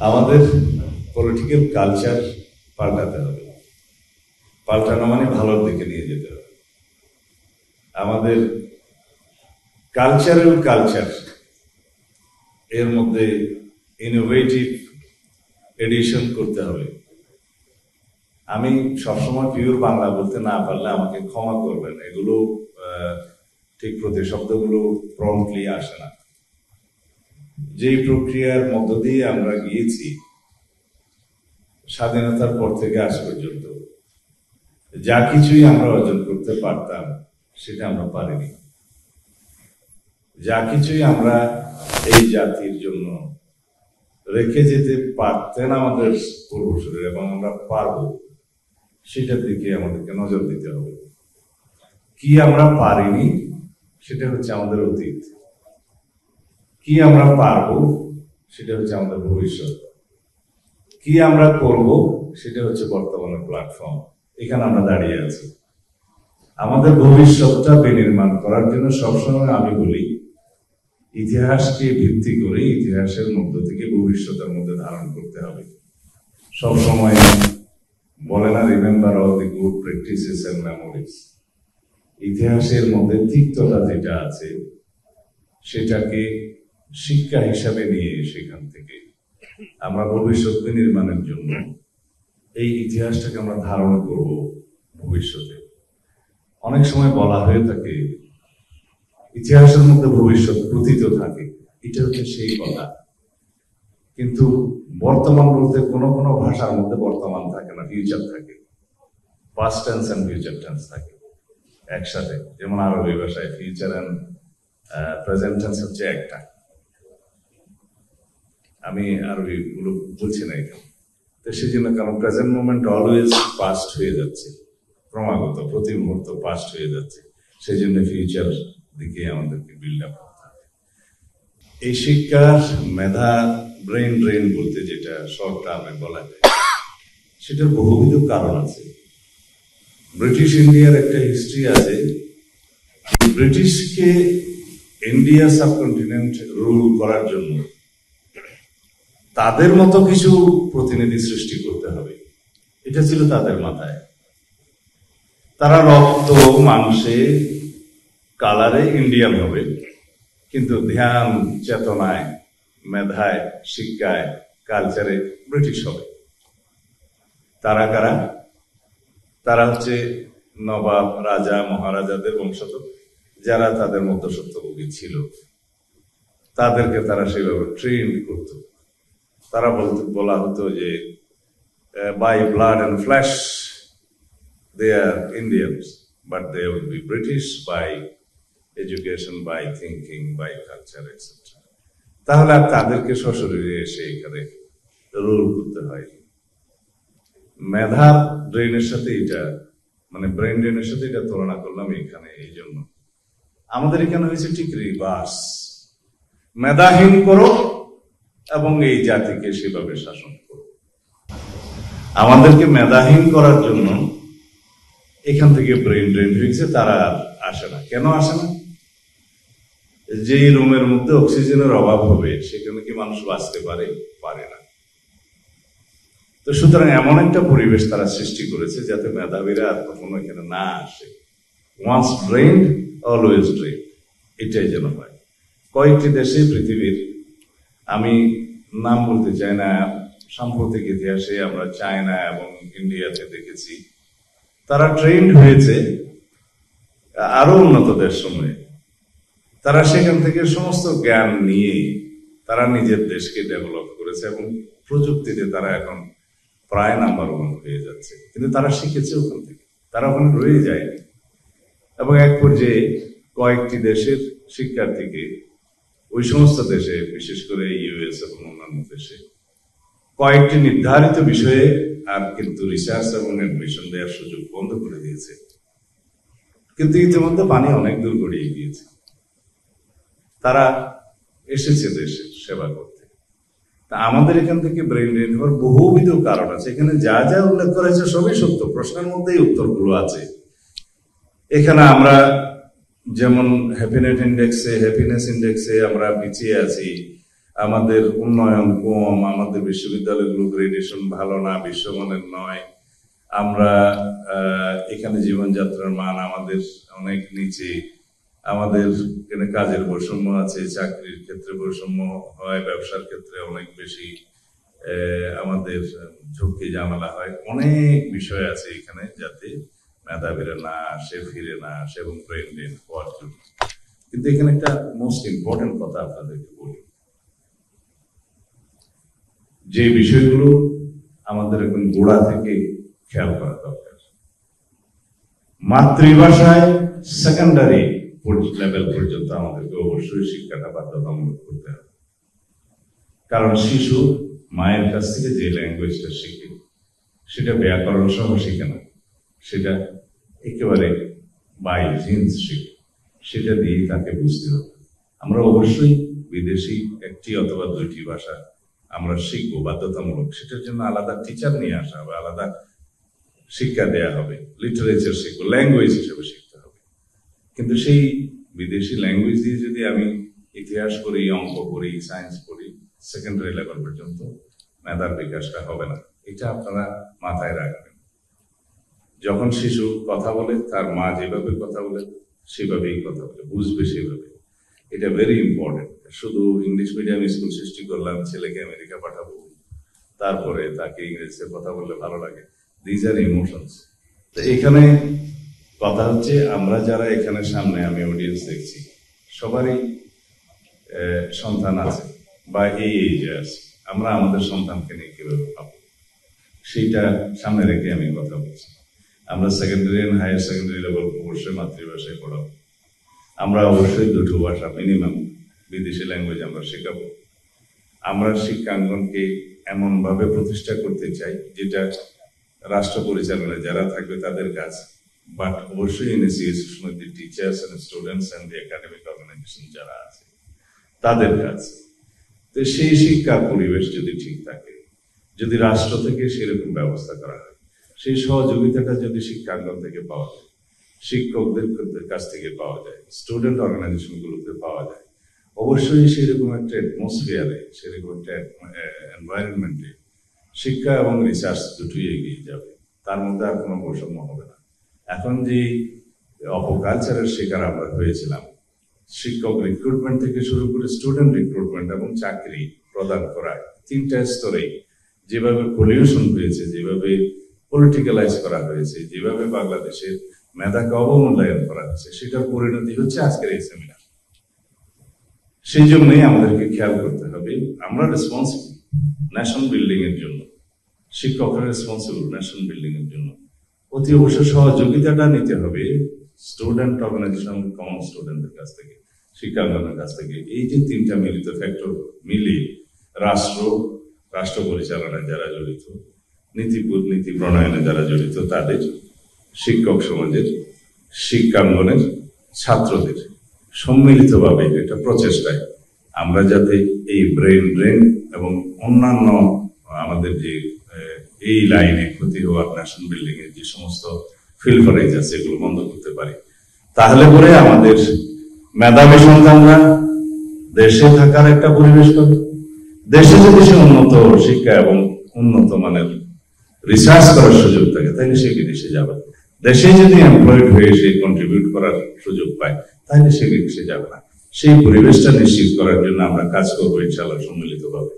আমাদের political culture পাল্টাতে হবে। পাল্টানো মানে ভালোর দিকে নিয়ে যেতে হবে। আমাদের কালচার এর মধ্যে ইনোভেটিভ এডিশন করতে হবে। আমি সবসময় পিওর বাংলা বলতে না পারলে আমাকে ক্ষমা করবেন, এগুলো ঠিক প্রতিশব্দগুলো প্রম্পটলি আসে না। যেই প্রক্রিয়ার মধ্য দিয়ে আমরা গিয়েছি স্বাধীনতার পর থেকে আজ পর্যন্ত, যা কিছুই আমরা অর্জন করতে পারতাম সেটা আমরা পারিনি। যা কিছুই আমরা এই জাতির জন্য রেখে যেতে পারতেন আমাদের পূর্বসূরীরা এবং আমরা পারবো, সেটার দিকে আমাদেরকে নজর দিতে হবে। কি আমরা পারিনি সেটা হচ্ছে আমাদের অতীত, কি আমরা পারবো সেটা হচ্ছে আমাদের ভবিষ্যৎ, কি আমরা করব সেটা হচ্ছে বর্তমানের প্ল্যাটফর্ম। এখানে আমরা দাঁড়িয়ে আছি। আমাদের ভবিষ্যৎটা বিনির্মাণ করার জন্য সবসময় আমি বলি, ইতিহাসকে ভিত্তি করে ইতিহাসের মধ্য থেকে ভবিষ্যতের মধ্যে ধারণ করতে হবে। সবসময় বলে না, remember all the good practices and memories. ইতিহাসের মধ্যে তিক্ততা যেটা আছে সেটাকে শিক্ষা হিসাবে নিয়ে সেখান থেকে আমরা ভবিষ্যৎ নির্মাণের জন্য এই ইতিহাসটাকে আমরা ধারণ করব ভবিষ্যতে। অনেক সময় বলা হয়ে থাকে ইতিহাসের মধ্যে ভবিষ্যৎ প্রতীত থাকে, এটা হচ্ছে সেই কথা। কিন্তু বর্তমান বলতে কোনো কোনো ভাষার মধ্যে বর্তমান থাকে না, ফিউচার থাকে। Past tense and future tense থাকে একসাথে। যেমন আরবি ভাষায় ফিউচার এন্ড প্রেজেন্ট টেন্স হচ্ছে একটা। আমি আরবি গুলো বলছি না এখানে, তো সেই জন্য, কারণ প্রেজেন্ট মোমেন্ট অলওয়েজ পাস্ট হয়ে যাচ্ছে, ক্রমাগত প্রতি মুহূর্ত পাস্ট হয়ে যাচ্ছে। সেই জন্য ফিউচার দিকে আমাদেরকে বিল্ড আপ করতে হবে। এই শিক্ষার মেধা ব্রেন ড্রেন বলতে যেটা শর্ট টার্মে বলা যায়, সেটার বহুবিধ কারণ আছে। ব্রিটিশ ইন্ডিয়ার একটা হিস্ট্রি আছে। ব্রিটিশকে ইন্ডিয়া সাবকন্টিনেন্ট রুল করার জন্য তাদের মতো কিছু প্রতিনিধি সৃষ্টি করতে হবে, এটা ছিল তাদের মাথায়। তারা রক্ত মাংসে কালারে ইন্ডিয়ান হবে, কিন্তু ধ্যান চেতনায় মেধায় শিক্ষায় কালচারে ব্রিটিশ হবে। তারা কারা? তারা হচ্ছে নবাব রাজা মহারাজাদের বংশধর, যারা তাদের মধ্যস্বত্বভোগী ছিল। তাদেরকে তারা সেভাবে ট্রেন করত। তারা বলা হতো যে by blood and flesh they are Indians, but they will be British by education, by thinking, by culture etcetera. তাহলে আর তাদেরকে সশরীরে এসে এখানে রুল করতে হয়। মেধা ব্রেনের সাথে এটা, মানে ব্রেন ড্রেনের সাথে এটা তুলনা করলাম এখানে। এই জন্য আমাদের এখানে হয়েছে ঠিক রিভার্স। মেধাহীন করো এবং এই জাতিকে সেভাবে শাসন করো। আমাদেরকে মেধাহীন করার জন্য এখান থেকে ব্রেন ড্রেন হয়েছে, তারা আসে না। কেন আসে না? যেই রুমের মধ্যে অক্সিজেনের অভাব হবে সেখানে কি মানুষ বাঁচতে পারে? পারে না। তো সুতরাং এমন একটা পরিবেশ তারা সৃষ্টি করেছে যাতে মেধাবীরা আর কখনো এখানে না আসে। ওয়ান্স ড্রেইনড অলওয়েজ ড্রেইনড, এটাই যেন হয়। কয়েকটি দেশে পৃথিবীর, আমি নাম বলতে চাই না, সাম্প্রতিক ইতিহাসে আমরা চায়না এবং ইন্ডিয়াতে দেখেছি তারা ট্রেন্ড হয়েছে আরো উন্নত দেশ সময়ে। তারা সেখান থেকে সমস্ত জ্ঞান নিয়ে তারা নিজের দেশকে ডেভেলপ করেছে এবং প্রযুক্তিতে তারা এখন প্রায় নাম্বার 1 হয়ে যাচ্ছে। কিন্তু তারা শিখেছে ওখান থেকে, তারা ওখানে রয়ে যায়নি। এবং এক পর্যায়ে কয়েকটি দেশের শিক্ষার্থীকে ওই সমস্ত দেশে, বিশেষ করে ইউএস এবং অন্যান্য দেশে, কয়েকটি নির্ধারিত বিষয়ে আর কিন্তু রিসার্চ এবং অ্যাডমিশন দেওয়ার সুযোগ বন্ধ করে দিয়েছে। কিন্তু ইতিমধ্যে পানি অনেক দূর গড়িয়ে গিয়েছে। তারা এসেছে দেশে সেবা করতে। তা আমাদের এখান থেকে ব্রেন ড্রেন হওয়ার বহুবিধ কারণ আছে। এখানে যা যা উল্লেখ করা হয়েছে সবই সত্য, প্রশ্নের মধ্যেই উত্তরগুলো আছে। এখানে আমরা যেমন হ্যাপিনেস ইন্ডেক্সে আমরা পিছিয়ে আছি, আমাদের উন্নয়ন কম, আমাদের বিশ্ববিদ্যালয়গুলো গ্রেডেশন ভালো না, বিশ্বমানের নয়, আমরা এখানে জীবনযাত্রার মান আমাদের অনেক নিচে, আমাদের এখানে কাজের বৈষম্য আছে, চাকরির ক্ষেত্রে বৈষম্য হয়, ব্যবসার ক্ষেত্রে অনেক বেশি আমাদের ঝুঁকি ঝামেলা হয়, অনেক বিষয় আছে এখানে যাতে মেধাবীরা না আসে, ফিরে না আসে এবং ব্রেন ড্রেন হওয়ার জন্য। কিন্তু এখানে একটা মোস্ট ইম্পর্টেন্ট কথা আপনাদেরকে বলি, যে বিষয়গুলো আমাদের এখন গোড়া থেকে খেয়াল করা দরকার। মাতৃভাষায় সেকেন্ডারি লেভেল পর্যন্ত আমাদেরকে অবশ্যই শিক্ষাটা বাধ্যতামূলক করতে হবে, কারণ শিশু মায়ের কাছ থেকে যে ল্যাঙ্গুয়েজটা শিখে সেটা ব্যাকরণ সহ শিখে না, সেটা একেবারে বাই জিন্স শিখে, সেটা দিয়েই তাকে বুঝতে হবে। আমরা অবশ্যই বিদেশি একটি অথবা দুইটি ভাষা আমরা শিখবো বাধ্যতামূলক, সেটার জন্য আলাদা টিচার নিয়ে আসা হবে, আলাদা শিক্ষা দেয়া হবে, লিটারেচার শিখবো, ল্যাঙ্গুয়েজ হিসেবে শিখতে হবে। কিন্তু সেই বিদেশি ল্যাঙ্গুয়েজ দিয়ে যদি আমি ইতিহাস পড়ি, অঙ্ক পড়ি, সায়েন্স পড়ি, সেকেন্ডারি লেভেল পর্যন্ত মেধার বিকাশটা হবে না। এটা আপনারা মাথায় রাখবেন। যখন শিশু কথা বলে, তার মা যেভাবে কথা বলে সেভাবেই কথা বলে, বুঝবে সেভাবে। এটা ভেরি ইম্পর্টেন্ট। শুধু ইংলিশ মিডিয়াম স্কুল সৃষ্টি করলাম, ছেলেকে আমেরিকা পাঠাবো, তারপরে তাকে ইংরেজিতে কথা বললে ভালো লাগে, দিজ আর ইমোশনস। তো এখানে কথা হচ্ছে, আমরা যারা এখানে সামনে আমি অডিয়েন্স দেখছি, সবারই সন্তান আছে বা এই এজে আছে, আমরা আমাদের সন্তানকে নিয়ে কিভাবে পাবো সেইটা সামনে রেখে আমি কথা বলছি। আমরা secondary and higher secondary level অবশ্যই মাতৃভাষায় পড়াবো, আমরা অবশ্যই দুটো ভাষা মিনিমাম বিদেশি ল্যাঙ্গুয়েজ আমরা শেখাবো। আমরা শিক্ষাঙ্গনকে এমন ভাবে প্রতিষ্ঠা করতে চাই যেটা রাষ্ট্র পরিচালনায় যারা থাকবে তাদের কাজ, বাট অবশ্যই in association with the teachers and students and the academic organisation যারা আছে তাদের কাজ। তো সেই শিক্ষার পরিবেশ যদি ঠিক থাকে, যদি রাষ্ট্র থেকে সেরকম ব্যবস্থা করা হয়, সেই সহযোগিতাটা যদি শিক্ষাঙ্গন থেকে পাওয়া যায়, শিক্ষকদের কাছ থেকে পাওয়া যায়, স্টুডেন্ট অর্গানাইজেশন গুলোতে পাওয়া যায়, অবশ্যই সেরকম একটা অ্যাটমসফিয়ারে, সেরকম একটা এনভায়রনমেন্টে শিক্ষা এবং রিসার্চ দুটোই এগিয়ে যাবে। তার মধ্যে আর কোনো বৈষম্য হবে না। এখন যে অপকালচারের শিকার আমরা হয়েছিলাম, শিক্ষক রিক্রুটমেন্ট থেকে শুরু করে স্টুডেন্ট রিক্রুটমেন্ট এবং চাকরি প্রদান করা, তিনটা স্তরেই যেভাবে পলিউশন হয়েছে, যেভাবে পলিটিক্যালাইজ করা হয়েছে, যেভাবে বাংলাদেশের মেধাকে অবমূল্যায়ন করা হয়েছে, সেটার পরিণতি হচ্ছে আজকের এই সেমিনার। সেই জন্যই আমাদেরকে খেয়াল করতে হবে, আমরা রেসপন্সিবল ন্যাশন বিল্ডিং এর জন্য, শিক্ষকরা রেসপন্সিবল ন্যাশন বিল্ডিং এর জন্য। অতি অবশ্যই সহযোগিতাটা নিতে হবে স্টুডেন্ট অর্গানাইজেশন, কমন স্টুডেন্টদের কাছ থেকে, শিক্ষাঙ্গনের কাছ থেকে। এই যে তিনটা মিলিত ফ্যাক্টর মিলিয়ে রাষ্ট্র পরিচালনায় যারা জড়িত, নীতি প্রণয়নে যারা জড়িত, তাদের, শিক্ষক সমাজের, শিক্ষাঙ্গনের, ছাত্রদের সম্মিলিতভাবে একটা প্রচেষ্টায় আমরা যাতে এই ব্রেন ড্রেন এবং অন্যান্য আমাদের যে এই লাইনে ক্ষতি হওয়া ন্যাশন বিল্ডিং এর যে সমস্ত ফিল্টারেজ আছে এগুলো বন্ধ করতে পারি, তাহলে পরে আমাদের মেধাবী সন্তানরা দেশে থাকার একটা পরিবেশ পাবে। দেশে যদি সে উন্নত শিক্ষা এবং উন্নত মানের রিসার্চ করার সুযোগ থাকে, তাহলে সে বিদেশে যাবে। দেশে যদি এমপ্লয়েড হয়ে সে কন্ট্রিবিউট করার সুযোগ পায়, তাহলে সে বিদেশে যাবে না। সেই পরিবেশটা নিশ্চিত করার জন্য আমরা কাজ করবো ইনশাআল্লাহ সম্মিলিতভাবে।